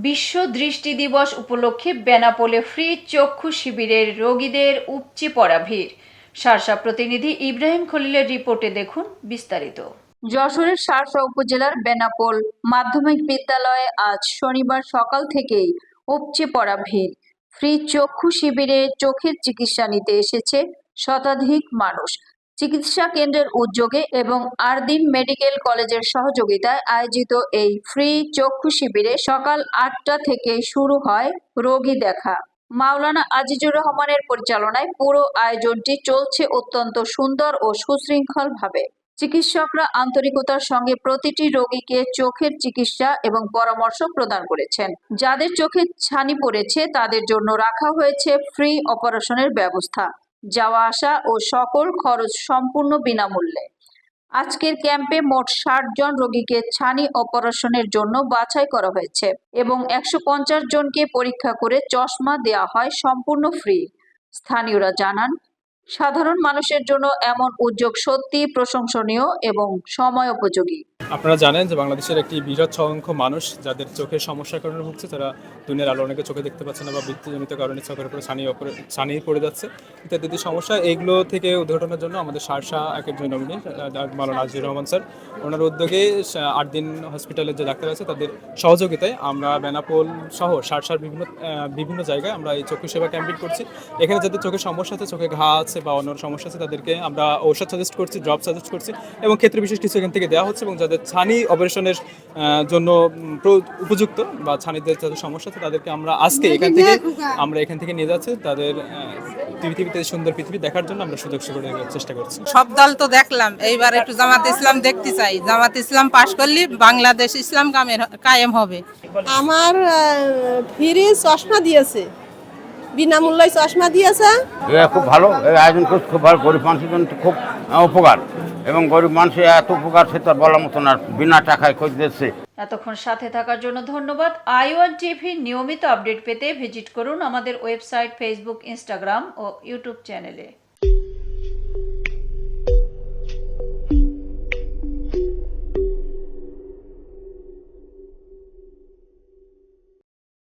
বিশ্ব দৃষ্টি দিবস উপলক্ষে বেনাপোলে ফ্রি চক্ষু শিবিরের রোগীদের উপচে পড়া ভিড়। শার্শা প্রতিনিধি ইব্রাহিম খলিলের রিপোর্টে দেখুন বিস্তারিত। যশোরের শার্শা উপজেলার বেনাপোল মাধ্যমিক বিদ্যালয়ে আজ শনিবার সকাল থেকেই উপচে পড়া ভিড়। ফ্রি চক্ষু শিবিরে চোখের চিকিৎসা নিতে এসেছে শতাধিক মানুষ। চিকিৎসা কেন্দ্রের উদ্যোগে এবং আরদিন মেডিকেল কলেজের সহযোগিতায় আয়োজিত এই ফ্রি চক্ষু শিবিরে সকাল 8টা থেকে শুরু হয় রোগী দেখা। মাওলানা আজিজুর রহমানের পরিচালনায় পুরো আয়োজনটি চলছে অত্যন্ত সুন্দর ও সুশৃঙ্খল ভাবে। চিকিৎসকরা আন্তরিকতার সঙ্গে প্রতিটি রোগীকে চোখের চিকিৎসা এবং পরামর্শ প্রদান করেছেন। যাদের চোখে ছানি পড়েছে তাদের জন্য রাখা হয়েছে ফ্রি অপারেশনের ব্যবস্থা। যাওয়া আসা ও সকল খরচ সম্পূর্ণ বিনামূল্যে। আজকের ক্যাম্পে মোট 60 জন রোগীকে ছানি অপারেশনের জন্য বাছাই করা হয়েছে এবং 150 জনকে পরীক্ষা করে চশমা দেওয়া হয় সম্পূর্ণ ফ্রি। স্থানীয়রা জানান, সাধারণ মানুষের জন্য এমন উদ্যোগ সত্যি প্রশংসনীয় এবং সময় উপযোগী। আপনারা জানেন যে বাংলাদেশের একটি বৃহৎ সংখ্যক মানুষ যাদের চোখের সমস্যার কারণে ভুগছে, তারা দুনিয়ার আলো অনেকে চোখে দেখতে পাচ্ছে না বা বৃত্তিজনিত কারণে চোখের উপরে ছানি পড়ে যাচ্ছে ইত্যাদি সমস্যা। এইগুলো থেকে উদ্ঘাটনের জন্য আমাদের শার্শা একের নমিনি মাওলানা আজিজুর রহমান স্যার, ওনার উদ্যোগে 8 দিন হসপিটালের যে ডাক্তার আছে তাদের সহযোগিতায় আমরা বেনাপোল সহ শার্শার বিভিন্ন জায়গায় আমরা এই চক্ষু সেবা ক্যাম্পেইন করছি। এখানে যাদের চোখের সমস্যা আছে, চোখে ঘা আছে বা অন্য সমস্যা আছে, তাদেরকে আমরা ঔষধ সাজেস্ট করছি, ড্রপ সাজেস্ট করছি এবং ক্ষেত্রে বিশেষ কিছু এখান থেকে দেওয়া হচ্ছে। এবং যাদের ছানি অপারেশনের জন্য উপযুক্ত বা ছানিদের যাদের সমস্যা আছে তাদেরকে আমরা আজকে এখান থেকে নিয়ে যাচ্ছি। তাদের পৃথিবীতে সুন্দর পৃথিবী দেখার জন্য আমরা সুযোগ সুবিধা দেওয়ার চেষ্টা করছি। সব দল তো দেখলাম, এইবার একটু জামাত ইসলাম দেখতে চাই। জামাত ইসলাম পাশ করলে বাংলাদেশ ইসলাম কায়েম হবে। আমার ফ্রি চশমা দিয়েছে, বিনামূল্যে চশমা দিয়েছে। খুব ভালো আয়োজন করছে, খুব ভালো। গরিব মানুষের জন্য খুব উপকার এবং গরিব মানুষের এত উপকার সেটা বলার মতো না, বিনা টাকায় করে দিচ্ছে। এতক্ষণ সাথে থাকার জন্য ধন্যবাদ। i1 টিভি নিয়মিত আপডেট পেতে ভিজিট করুন আমাদের ওয়েবসাইট, ফেসবুক, ইনস্টাগ্রাম ও ইউটিউব চ্যানেলে।